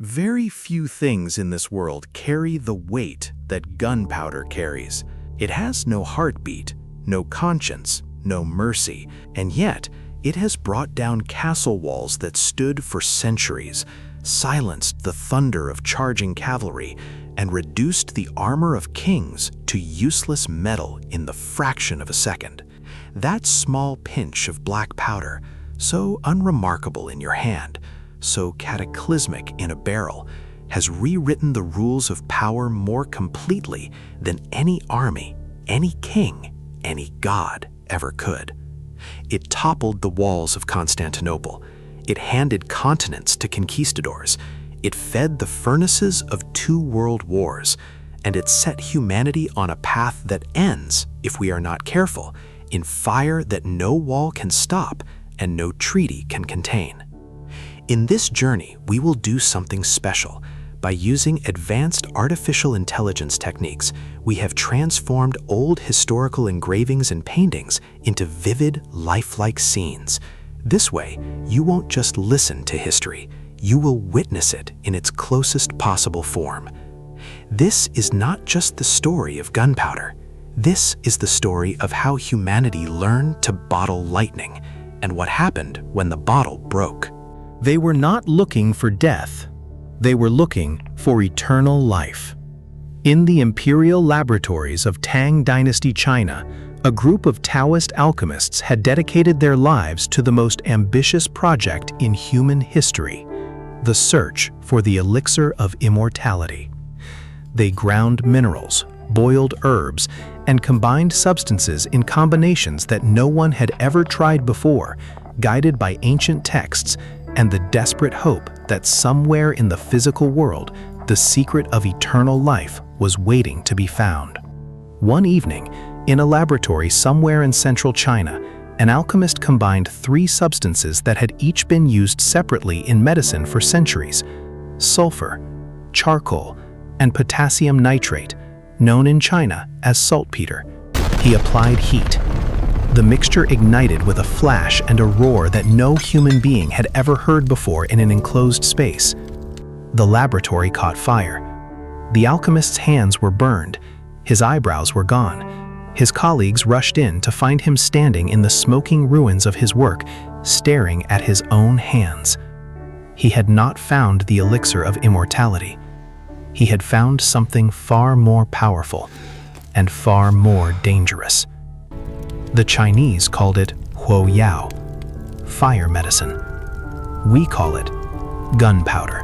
Very few things in this world carry the weight that gunpowder carries. It has no heartbeat, no conscience, no mercy, and yet it has brought down castle walls that stood for centuries, silenced the thunder of charging cavalry, and reduced the armor of kings to useless metal in the fraction of a second. That small pinch of black powder, so unremarkable in your hand, so cataclysmic in a barrel, has rewritten the rules of power more completely than any army, any king, any god ever could. It toppled the walls of Constantinople. It handed continents to conquistadors. It fed the furnaces of 2 world wars, and it set humanity on a path that ends, if we are not careful, in fire that no wall can stop and no treaty can contain. In this journey, we will do something special. By using advanced artificial intelligence techniques, we have transformed old historical engravings and paintings into vivid, lifelike scenes. This way, you won't just listen to history, you will witness it in its closest possible form. This is not just the story of gunpowder. This is the story of how humanity learned to bottle lightning and what happened when the bottle broke. They were not looking for death. They were looking for eternal life. In the imperial laboratories of Tang Dynasty China, a group of Taoist alchemists had dedicated their lives to the most ambitious project in human history, the search for the elixir of immortality. They ground minerals, boiled herbs, and combined substances in combinations that no one had ever tried before, guided by ancient texts and the desperate hope that somewhere in the physical world, the secret of eternal life was waiting to be found. One evening, in a laboratory somewhere in central China, an alchemist combined 3 substances that had each been used separately in medicine for centuries: sulfur, charcoal, and potassium nitrate, known in China as saltpeter. He applied heat. The mixture ignited with a flash and a roar that no human being had ever heard before in an enclosed space. The laboratory caught fire. The alchemist's hands were burned. His eyebrows were gone. His colleagues rushed in to find him standing in the smoking ruins of his work, staring at his own hands. He had not found the elixir of immortality. He had found something far more powerful and far more dangerous. The Chinese called it huo yao, fire medicine. We call it gunpowder.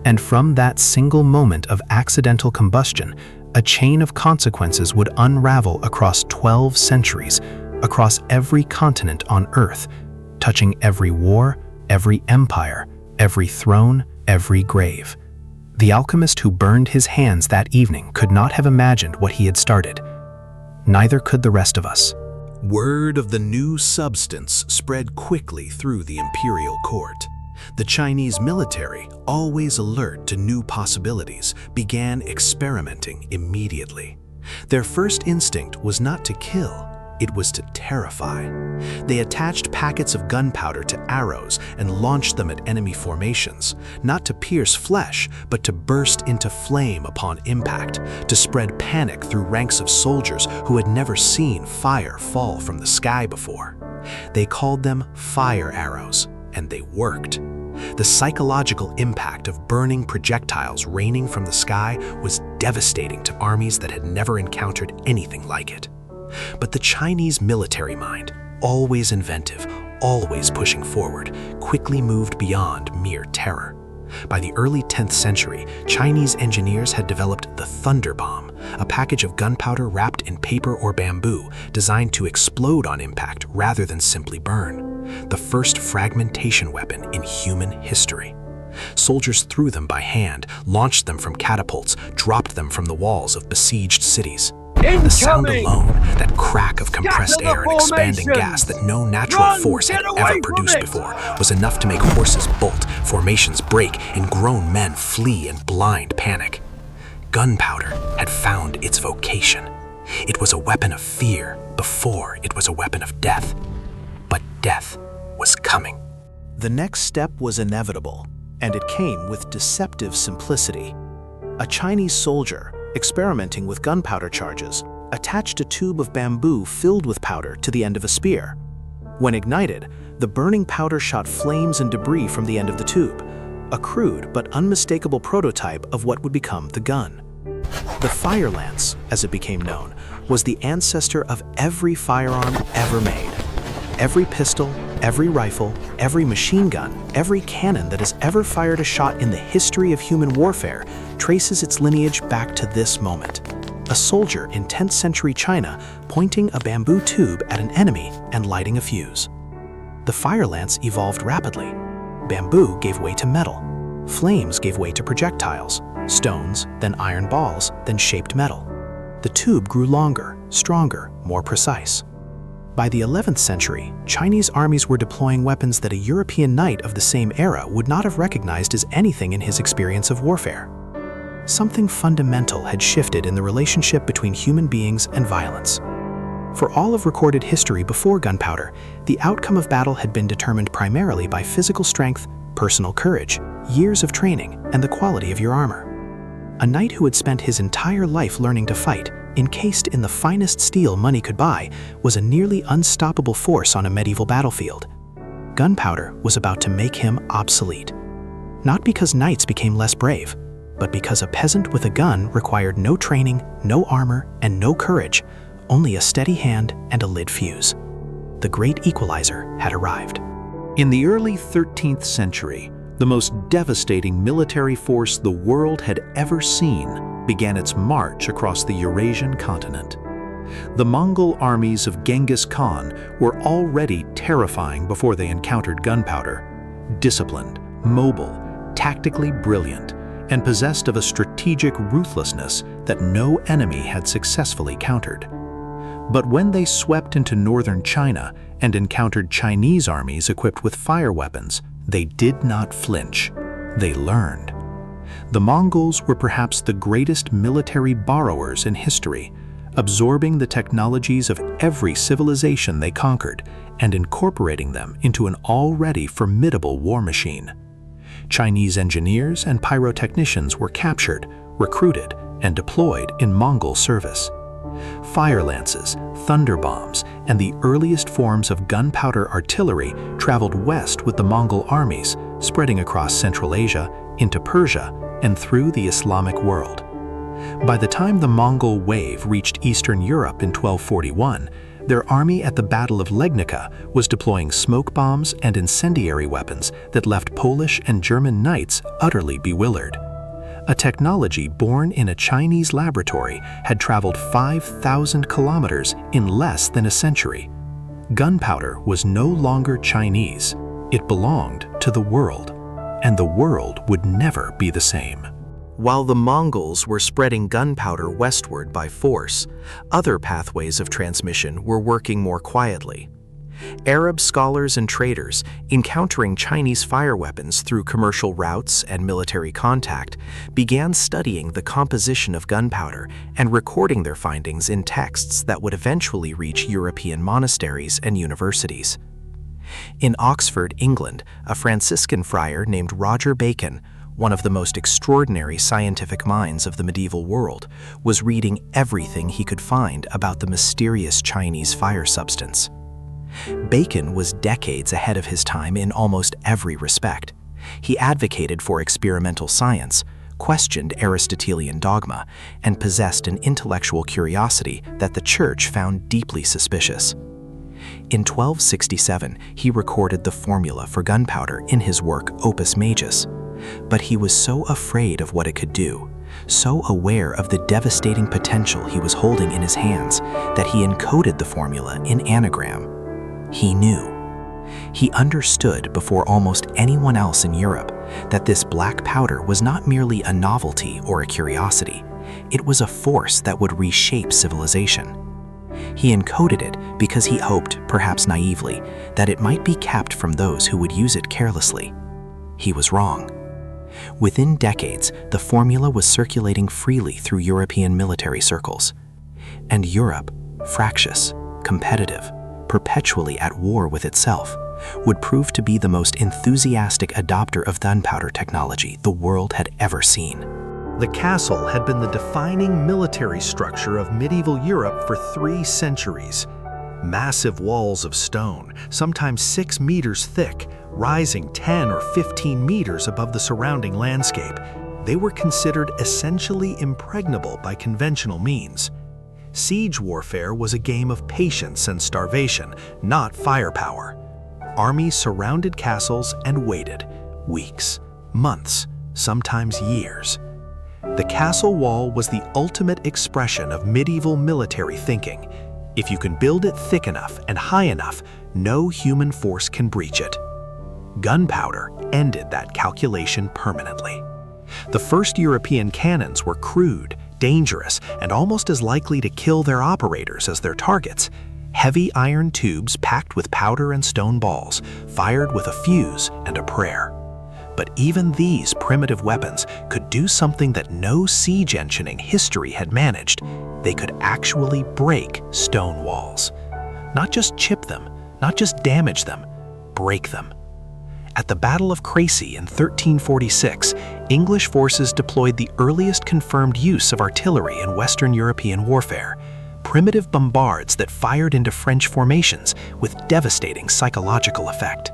And from that single moment of accidental combustion, a chain of consequences would unravel across 12 centuries, across every continent on Earth, touching every war, every empire, every throne, every grave. The alchemist who burned his hands that evening could not have imagined what he had started. Neither could the rest of us. Word of the new substance spread quickly through the imperial court. The Chinese military, always alert to new possibilities, began experimenting immediately. Their first instinct was not to kill, it was to terrify. They attached packets of gunpowder to arrows and launched them at enemy formations, not to pierce flesh, but to burst into flame upon impact, to spread panic through ranks of soldiers who had never seen fire fall from the sky before. They called them fire arrows, and they worked. The psychological impact of burning projectiles raining from the sky was devastating to armies that had never encountered anything like it. But the Chinese military mind, always inventive, always pushing forward, quickly moved beyond mere terror. By the early 10th century, Chinese engineers had developed the thunder bomb, a package of gunpowder wrapped in paper or bamboo, designed to explode on impact rather than simply burn. The first fragmentation weapon in human history. Soldiers threw them by hand, launched them from catapults, dropped them from the walls of besieged cities. The sound alone, that crack of compressed air and expanding gas that no natural force had ever produced before, was enough to make horses bolt, formations break, and grown men flee in blind panic. Gunpowder had found its vocation. It was a weapon of fear before it was a weapon of death. But death was coming. The next step was inevitable. And it came with deceptive simplicity. A Chinese soldier, experimenting with gunpowder charges, attached a tube of bamboo filled with powder to the end of a spear. When ignited, the burning powder shot flames and debris from the end of the tube, a crude but unmistakable prototype of what would become the gun. The fire lance, as it became known, was the ancestor of every firearm ever made. Every pistol, every rifle, every machine gun, every cannon that has ever fired a shot in the history of human warfare traces its lineage back to this moment. A soldier in 10th century China pointing a bamboo tube at an enemy and lighting a fuse. The fire lance evolved rapidly. Bamboo gave way to metal. Flames gave way to projectiles, stones, then iron balls, then shaped metal. The tube grew longer, stronger, more precise. By the 11th century, Chinese armies were deploying weapons that a European knight of the same era would not have recognized as anything in his experience of warfare. Something fundamental had shifted in the relationship between human beings and violence. For all of recorded history before gunpowder, the outcome of battle had been determined primarily by physical strength, personal courage, years of training, and the quality of your armor. A knight who had spent his entire life learning to fight, encased in the finest steel money could buy, was a nearly unstoppable force on a medieval battlefield. Gunpowder was about to make him obsolete. Not because knights became less brave, but because a peasant with a gun required no training, no armor, and no courage, only a steady hand and a lit fuse. The great equalizer had arrived. In the early 13th century, the most devastating military force the world had ever seen began its march across the Eurasian continent. The Mongol armies of Genghis Khan were already terrifying before they encountered gunpowder. Disciplined, mobile, tactically brilliant, and possessed of a strategic ruthlessness that no enemy had successfully countered. But when they swept into northern China and encountered Chinese armies equipped with fire weapons, they did not flinch. They learned. The Mongols were perhaps the greatest military borrowers in history, absorbing the technologies of every civilization they conquered and incorporating them into an already formidable war machine. Chinese engineers and pyrotechnicians were captured, recruited, and deployed in Mongol service. Fire lances, thunder bombs, and the earliest forms of gunpowder artillery traveled west with the Mongol armies, spreading across Central Asia, into Persia, and through the Islamic world. By the time the Mongol wave reached Eastern Europe in 1241, their army at the Battle of Legnica was deploying smoke bombs and incendiary weapons that left Polish and German knights utterly bewildered. A technology born in a Chinese laboratory had traveled 5,000 kilometers in less than a century. Gunpowder was no longer Chinese. It belonged to the world, and the world would never be the same. While the Mongols were spreading gunpowder westward by force, other pathways of transmission were working more quietly. Arab scholars and traders, encountering Chinese fire weapons through commercial routes and military contact, began studying the composition of gunpowder and recording their findings in texts that would eventually reach European monasteries and universities. In Oxford, England, a Franciscan friar named Roger Bacon, one of the most extraordinary scientific minds of the medieval world, was reading everything he could find about the mysterious Chinese fire substance. Bacon was decades ahead of his time in almost every respect. He advocated for experimental science, questioned Aristotelian dogma, and possessed an intellectual curiosity that the Church found deeply suspicious. In 1267, he recorded the formula for gunpowder in his work Opus Majus. But he was so afraid of what it could do, so aware of the devastating potential he was holding in his hands, that he encoded the formula in anagram. He knew. He understood before almost anyone else in Europe that this black powder was not merely a novelty or a curiosity. It was a force that would reshape civilization. He encoded it because he hoped, perhaps naively, that it might be kept from those who would use it carelessly. He was wrong. Within decades, the formula was circulating freely through European military circles. And Europe, fractious, competitive, perpetually at war with itself, would prove to be the most enthusiastic adopter of gunpowder technology the world had ever seen. The castle had been the defining military structure of medieval Europe for 3 centuries. Massive walls of stone, sometimes 6 meters thick, rising 10 or 15 meters above the surrounding landscape, they were considered essentially impregnable by conventional means. Siege warfare was a game of patience and starvation, not firepower. Armies surrounded castles and waited, weeks, months, sometimes years. The castle wall was the ultimate expression of medieval military thinking. If you can build it thick enough and high enough, no human force can breach it. Gunpowder ended that calculation permanently. The first European cannons were crude, dangerous, and almost as likely to kill their operators as their targets. Heavy iron tubes packed with powder and stone balls, fired with a fuse and a prayer. But even these primitive weapons could do something that no siege engine in history had managed. They could actually break stone walls. Not just chip them, not just damage them, break them. At the Battle of Crécy in 1346, English forces deployed the earliest confirmed use of artillery in Western European warfare. Primitive bombards that fired into French formations with devastating psychological effect.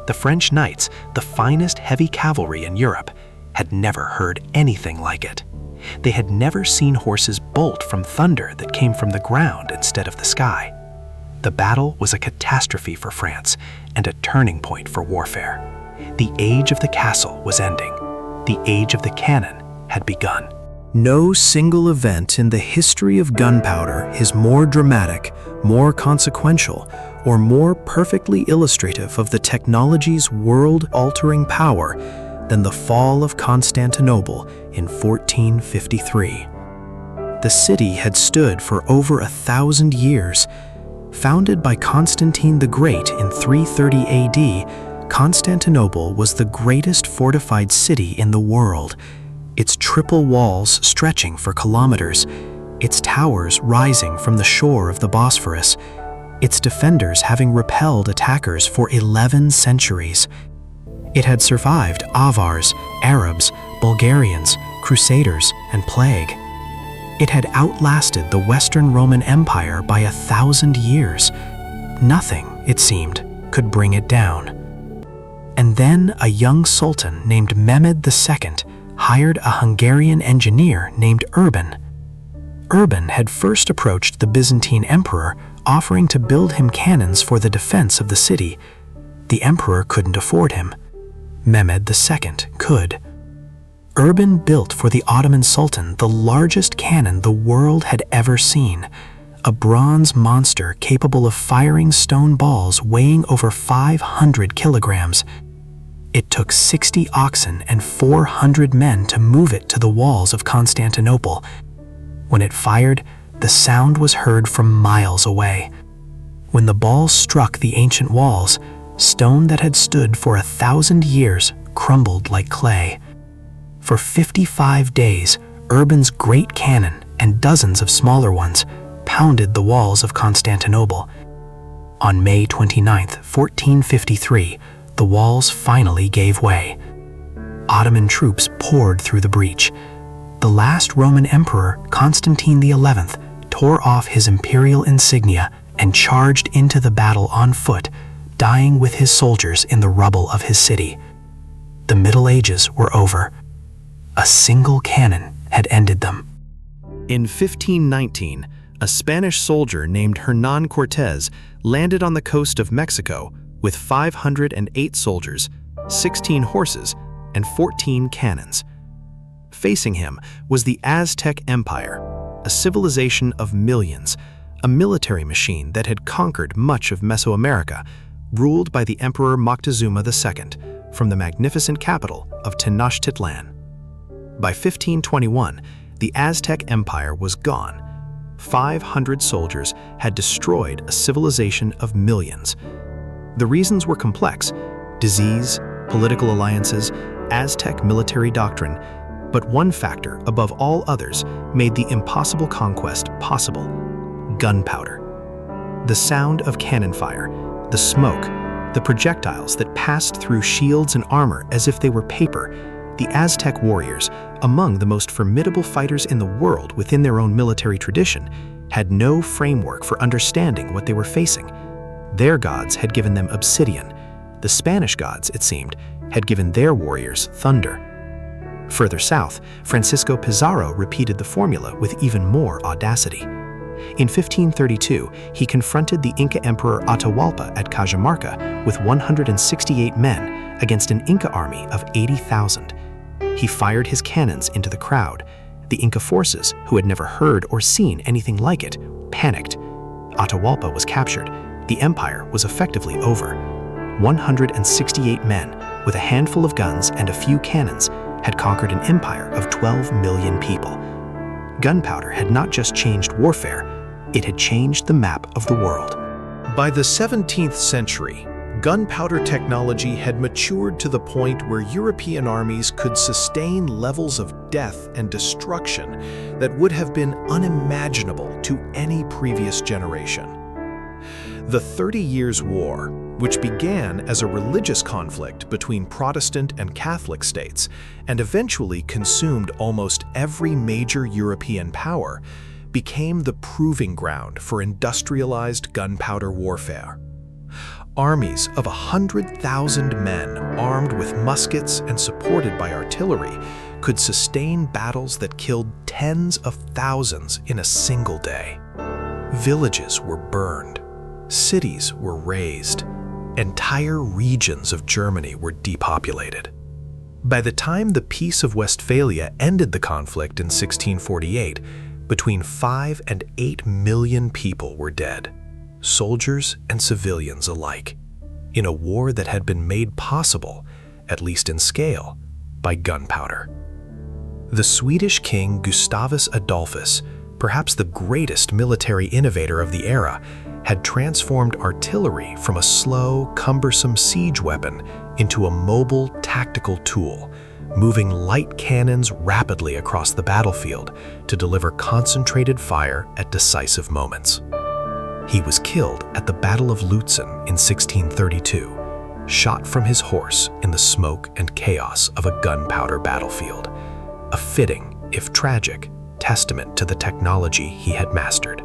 The French knights, the finest heavy cavalry in Europe, had never heard anything like it. They had never seen horses bolt from thunder that came from the ground instead of the sky. The battle was a catastrophe for France and a turning point for warfare. The age of the castle was ending. The age of the cannon had begun. No single event in the history of gunpowder is more dramatic, more consequential, or more perfectly illustrative of the technology's world-altering power than the Fall of Constantinople in 1453. The city had stood for over 1,000 years. Founded by Constantine the Great in 330 AD, Constantinople was the greatest fortified city in the world. Its triple walls stretching for kilometers, its towers rising from the shore of the Bosphorus, its defenders having repelled attackers for 11 centuries. It had survived Avars, Arabs, Bulgarians, Crusaders, and plague. It had outlasted the Western Roman Empire by 1,000 years. Nothing, it seemed, could bring it down. And then a young sultan named Mehmed II hired a Hungarian engineer named Urban. Urban had first approached the Byzantine emperor, offering to build him cannons for the defense of the city. The emperor couldn't afford him. Mehmed II could. Urban built for the Ottoman Sultan the largest cannon the world had ever seen, a bronze monster capable of firing stone balls weighing over 500 kilograms. It took 60 oxen and 400 men to move it to the walls of Constantinople. When it fired, the sound was heard from miles away. When the ball struck the ancient walls, stone that had stood for 1,000 years crumbled like clay. For 55 days, Urban's great cannon and dozens of smaller ones pounded the walls of Constantinople. On May 29, 1453, the walls finally gave way. Ottoman troops poured through the breach. The last Roman emperor, Constantine XI, tore off his imperial insignia and charged into the battle on foot, dying with his soldiers in the rubble of his city. The Middle Ages were over. A single cannon had ended them. In 1519, a Spanish soldier named Hernán Cortés landed on the coast of Mexico with 508 soldiers, 16 horses, and 14 cannons. Facing him was the Aztec Empire, a civilization of millions, a military machine that had conquered much of Mesoamerica, ruled by the Emperor Moctezuma II from the magnificent capital of Tenochtitlan. By 1521, the Aztec Empire was gone. 500 soldiers had destroyed a civilization of millions. The reasons were complex: disease, political alliances, Aztec military doctrine, but one factor above all others made the impossible conquest possible: gunpowder. The sound of cannon fire, the smoke, the projectiles that passed through shields and armor as if they were paper. The Aztec warriors, among the most formidable fighters in the world within their own military tradition, had no framework for understanding what they were facing. Their gods had given them obsidian. The Spanish gods, it seemed, had given their warriors thunder. Further south, Francisco Pizarro repeated the formula with even more audacity. In 1532, he confronted the Inca Emperor Atahualpa at Cajamarca with 168 men against an Inca army of 80,000. He fired his cannons into the crowd. The Inca forces, who had never heard or seen anything like it, panicked. Atahualpa was captured. The empire was effectively over. 168 men, with a handful of guns and a few cannons, had conquered an empire of 12 million people. Gunpowder had not just changed warfare, it had changed the map of the world. By the 17th century, gunpowder technology had matured to the point where European armies could sustain levels of death and destruction that would have been unimaginable to any previous generation. The 30 Years' War, which began as a religious conflict between Protestant and Catholic states and eventually consumed almost every major European power, became the proving ground for industrialized gunpowder warfare. Armies of 100,000 men armed with muskets and supported by artillery could sustain battles that killed tens of thousands in a single day. Villages were burned, cities were razed, entire regions of Germany were depopulated. By the time the Peace of Westphalia ended the conflict in 1648, between 5 and 8 million people were dead, soldiers and civilians alike, in a war that had been made possible, at least in scale, by gunpowder. The Swedish king Gustavus Adolphus, perhaps the greatest military innovator of the era, had transformed artillery from a slow, cumbersome siege weapon into a mobile, tactical tool, moving light cannons rapidly across the battlefield to deliver concentrated fire at decisive moments. He was killed at the Battle of Lutzen in 1632, shot from his horse in the smoke and chaos of a gunpowder battlefield, a fitting, if tragic, testament to the technology he had mastered.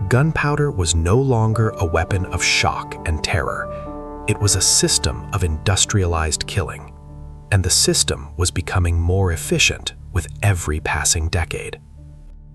Gunpowder was no longer a weapon of shock and terror. It was a system of industrialized killing, and the system was becoming more efficient with every passing decade.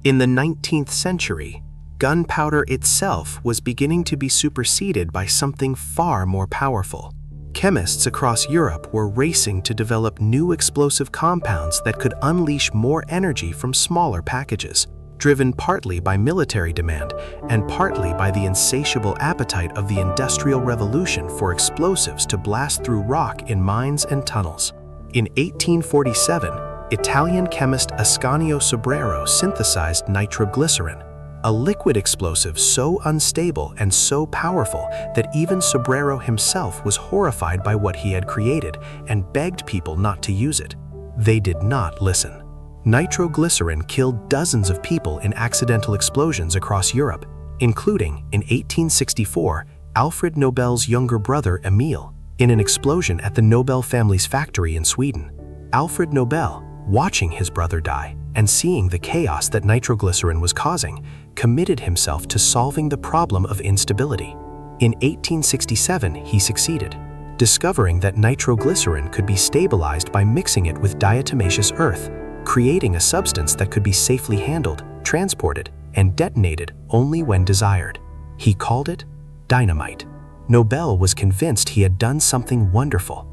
In the 19th century, gunpowder itself was beginning to be superseded by something far more powerful. Chemists across Europe were racing to develop new explosive compounds that could unleash more energy from smaller packages, driven partly by military demand and partly by the insatiable appetite of the Industrial Revolution for explosives to blast through rock in mines and tunnels. In 1847, Italian chemist Ascanio Sobrero synthesized nitroglycerin, a liquid explosive so unstable and so powerful that even Sobrero himself was horrified by what he had created and begged people not to use it. They did not listen. Nitroglycerin killed dozens of people in accidental explosions across Europe, including, in 1864, Alfred Nobel's younger brother Emil, in an explosion at the Nobel family's factory in Sweden. Alfred Nobel, watching his brother die and seeing the chaos that nitroglycerin was causing, committed himself to solving the problem of instability. In 1867, he succeeded, discovering that nitroglycerin could be stabilized by mixing it with diatomaceous earth, creating a substance that could be safely handled, transported, and detonated only when desired. He called it dynamite. Nobel was convinced he had done something wonderful.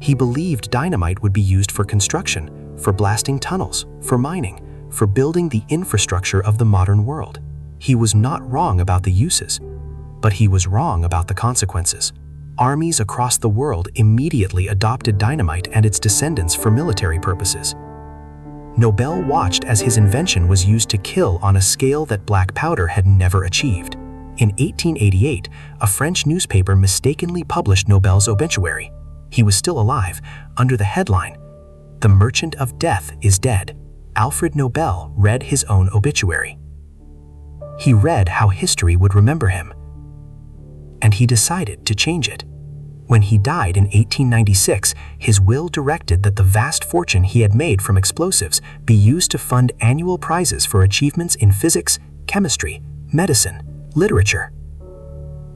He believed dynamite would be used for construction, for blasting tunnels, for mining, for building the infrastructure of the modern world. He was not wrong about the uses, but he was wrong about the consequences. Armies across the world immediately adopted dynamite and its descendants for military purposes. Nobel watched as his invention was used to kill on a scale that black powder had never achieved. In 1888, a French newspaper mistakenly published Nobel's obituary. He was still alive, under the headline, "The Merchant of Death is Dead." Alfred Nobel read his own obituary. He read how history would remember him, and he decided to change it. When he died in 1896, his will directed that the vast fortune he had made from explosives be used to fund annual prizes for achievements in physics, chemistry, medicine, literature,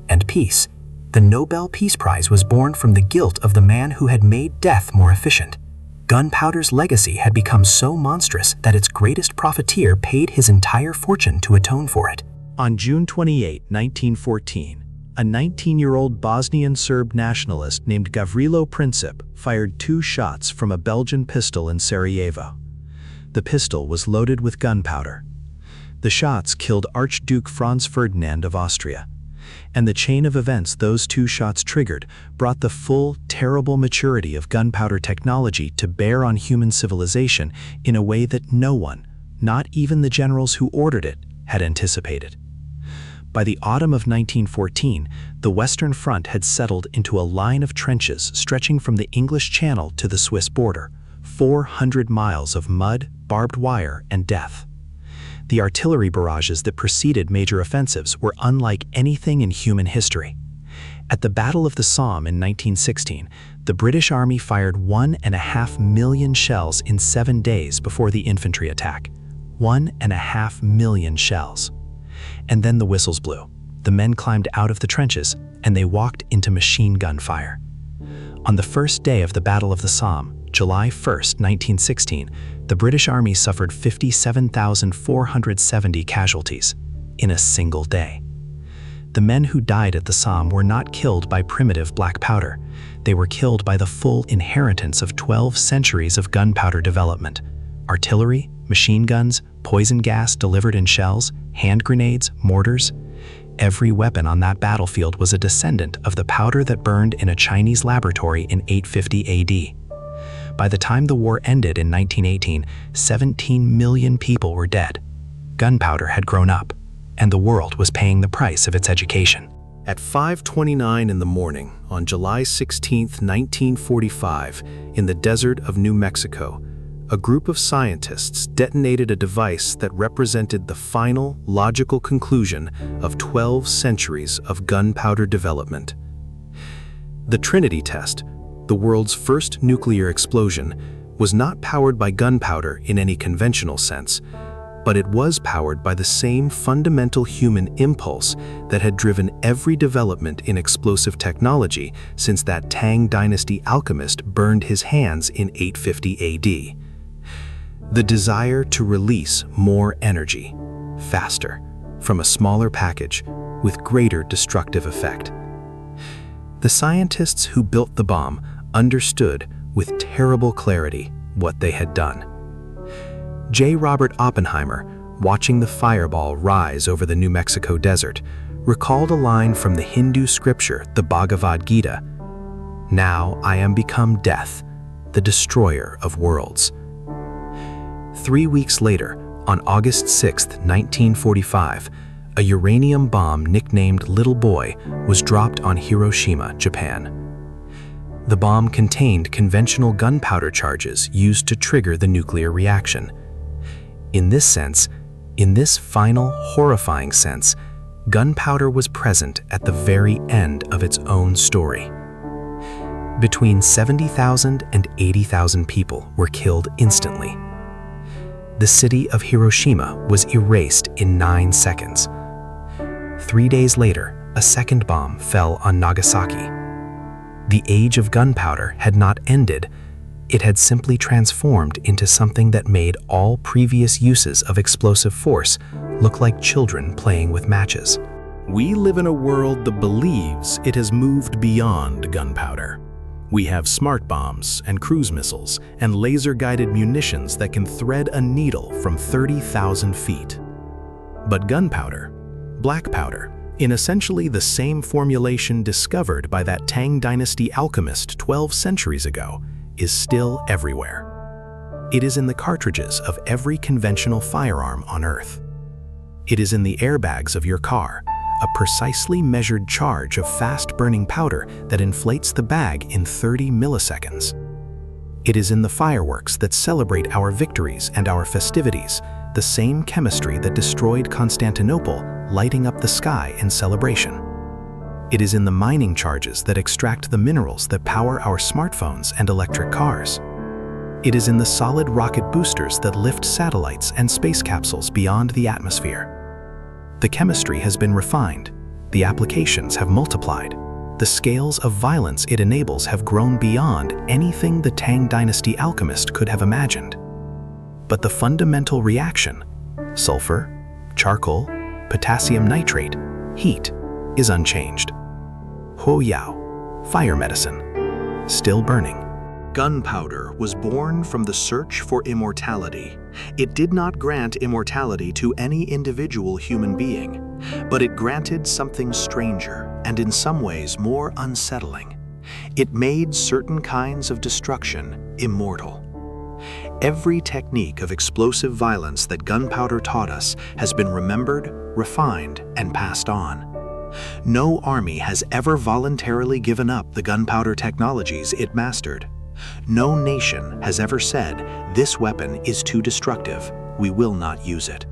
and peace. The Nobel Peace Prize was born from the guilt of the man who had made death more efficient. Gunpowder's legacy had become so monstrous that its greatest profiteer paid his entire fortune to atone for it. On June 28, 1914, a 19-year-old Bosnian Serb nationalist named Gavrilo Princip fired 2 shots from a Belgian pistol in Sarajevo. The pistol was loaded with gunpowder. The shots killed Archduke Franz Ferdinand of Austria, and the chain of events those 2 shots triggered brought the full, terrible maturity of gunpowder technology to bear on human civilization in a way that no one, not even the generals who ordered it, had anticipated. By the autumn of 1914, the Western Front had settled into a line of trenches stretching from the English Channel to the Swiss border, 400 miles of mud, barbed wire, and death. The artillery barrages that preceded major offensives were unlike anything in human history. At the Battle of the Somme in 1916, the British Army fired 1.5 million shells in 7 days before the infantry attack. 1.5 million shells. And then the whistles blew. The men climbed out of the trenches, and they walked into machine gun fire. On the first day of the Battle of the Somme, July 1, 1916, the British Army suffered 57,470 casualties in a single day. The men who died at the Somme were not killed by primitive black powder. They were killed by the full inheritance of 12 centuries of gunpowder development. Artillery, machine guns, poison gas delivered in shells, hand grenades, mortars. Every weapon on that battlefield was a descendant of the powder that burned in a Chinese laboratory in 850 AD. By the time the war ended in 1918, 17 million people were dead. Gunpowder had grown up, and the world was paying the price of its education. At 5:29 in the morning on July 16, 1945, in the desert of New Mexico, a group of scientists detonated a device that represented the final, logical conclusion of 12 centuries of gunpowder development. The Trinity test, the world's first nuclear explosion, was not powered by gunpowder in any conventional sense, but it was powered by the same fundamental human impulse that had driven every development in explosive technology since that Tang Dynasty alchemist burned his hands in 850 AD. The desire to release more energy, faster, from a smaller package, with greater destructive effect. The scientists who built the bomb understood with terrible clarity what they had done. J. Robert Oppenheimer, watching the fireball rise over the New Mexico desert, recalled a line from the Hindu scripture, the Bhagavad Gita, "Now I am become death, the destroyer of worlds." 3 weeks later, on August 6, 1945, a uranium bomb nicknamed Little Boy was dropped on Hiroshima, Japan. The bomb contained conventional gunpowder charges used to trigger the nuclear reaction. In this sense, in this final, horrifying sense, gunpowder was present at the very end of its own story. Between 70,000 and 80,000 people were killed instantly. The city of Hiroshima was erased in 9 seconds. 3 days later, a second bomb fell on Nagasaki. The age of gunpowder had not ended. It had simply transformed into something that made all previous uses of explosive force look like children playing with matches. We live in a world that believes it has moved beyond gunpowder. We have smart bombs and cruise missiles and laser-guided munitions that can thread a needle from 30,000 feet. But gunpowder, black powder, in essentially the same formulation discovered by that Tang Dynasty alchemist 12 centuries ago, is still everywhere. It is in the cartridges of every conventional firearm on Earth. It is in the airbags of your car, a precisely measured charge of fast-burning powder that inflates the bag in 30 milliseconds. It is in the fireworks that celebrate our victories and our festivities, the same chemistry that destroyed Constantinople, lighting up the sky in celebration. It is in the mining charges that extract the minerals that power our smartphones and electric cars. It is in the solid rocket boosters that lift satellites and space capsules beyond the atmosphere. The chemistry has been refined, the applications have multiplied, the scales of violence it enables have grown beyond anything the Tang Dynasty alchemist could have imagined. But the fundamental reaction, sulfur, charcoal, potassium nitrate, heat, is unchanged. Huo Yao, fire medicine, still burning. Gunpowder was born from the search for immortality. It did not grant immortality to any individual human being, but it granted something stranger and in some ways more unsettling. It made certain kinds of destruction immortal. Every technique of explosive violence that gunpowder taught us has been remembered, refined, and passed on. No army has ever voluntarily given up the gunpowder technologies it mastered. No nation has ever said, "This weapon is too destructive, we will not use it."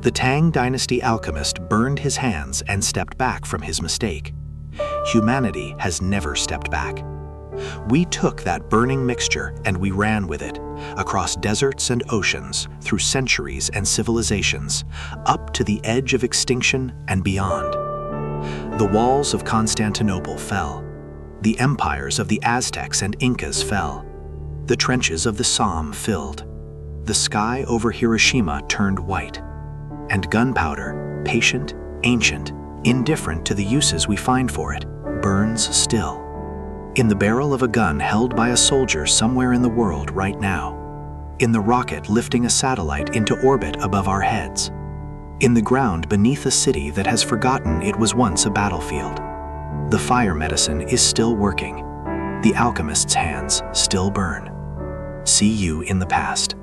The Tang Dynasty alchemist burned his hands and stepped back from his mistake. Humanity has never stepped back. We took that burning mixture and we ran with it, across deserts and oceans, through centuries and civilizations, up to the edge of extinction and beyond. The walls of Constantinople fell. The empires of the Aztecs and Incas fell. The trenches of the Somme filled. The sky over Hiroshima turned white. And gunpowder, patient, ancient, indifferent to the uses we find for it, burns still. In the barrel of a gun held by a soldier somewhere in the world right now. In the rocket lifting a satellite into orbit above our heads. In the ground beneath a city that has forgotten it was once a battlefield. The fire medicine is still working. The alchemist's hands still burn. See you in the past.